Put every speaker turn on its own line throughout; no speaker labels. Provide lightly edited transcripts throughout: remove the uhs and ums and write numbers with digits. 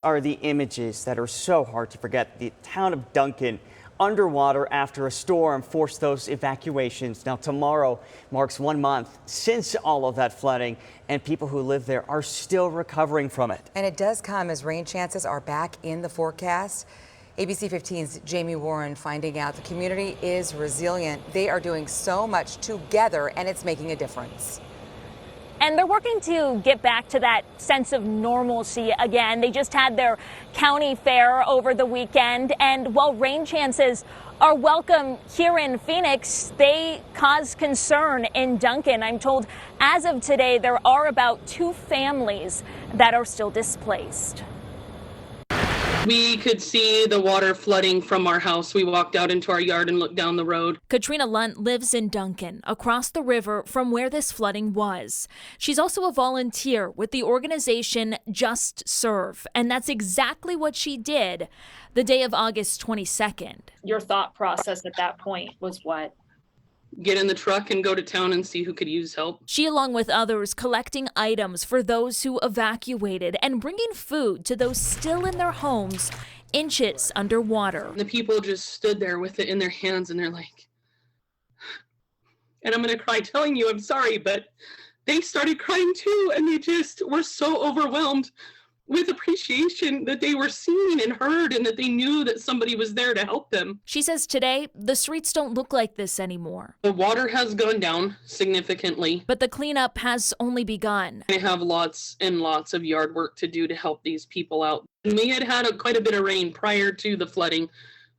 Are the images that are so hard to forget. The town of Duncan underwater after a storm forced those evacuations. Now tomorrow marks 1 month since all of that flooding, and people who live there are still recovering from it.
And it does come as rain chances are back in the forecast. ABC 15's Jamie Warren finding out the community is resilient. They are doing so much together, and it's making a difference.
And they're working to get back to that sense of normalcy again. They just had their county fair over the weekend, and while rain chances are welcome here in Phoenix, they cause concern in Duncan. I'm told as of today, there are about 2 families that are still displaced.
We could see the water flooding from our house. We walked out into our yard and looked down the road.
Katrina Lunt lives in Duncan, across the river from where this flooding was. She's also a volunteer with the organization Just Serve, and that's exactly what she did the day of August 22nd.
Your thought process at that point was what?
Get in the truck and go to town and see who could use help.
She, along with others, collecting items for those who evacuated and bringing food to those still in their homes, inches underwater.
The people just stood there with it in their hands and they're like, and I'm going to cry telling you I'm sorry, but they started crying too, and they just were so overwhelmed with appreciation that they were seen and heard and that they knew that somebody was there to help them.
She says today, the streets don't look like this anymore.
The water has gone down significantly.
But the cleanup has only begun.
I have lots and lots of yard work to do to help these people out. And we had quite a bit of rain prior to the flooding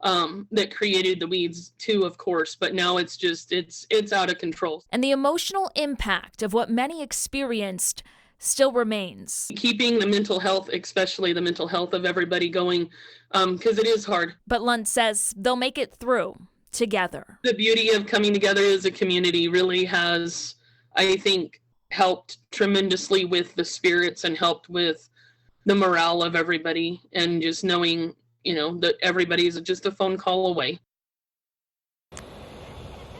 that created the weeds too, of course, but now it's out of control.
And the emotional impact of what many experienced still remains.
Keeping the mental health, especially the mental health of everybody going, because it is hard.
But Lunt says they'll make it through together.
The beauty of coming together as a community really has, I think, helped tremendously with the spirits and helped with the morale of everybody, and just knowing, that everybody's just a phone call away.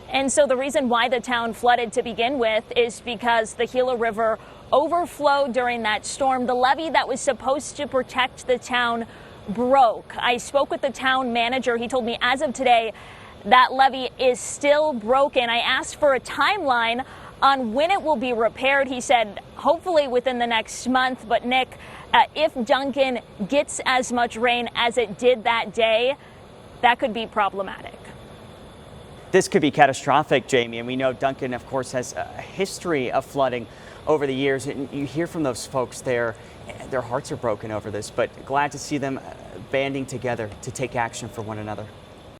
And so the reason why the town flooded to begin with is because the Gila River overflowed during that storm. The levee that was supposed to protect the town broke. I spoke with the town manager. He told me as of today that levee is still broken. I asked for a timeline on when it will be repaired. He said hopefully within the next month. But Nick, if Duncan gets as much rain as it did that day, that could be problematic.
This could be catastrophic, Jamie, and we know Duncan, of course, has a history of flooding over the years, and you hear from those folks there, their hearts are broken over this, but glad to see them banding together to take action for one another.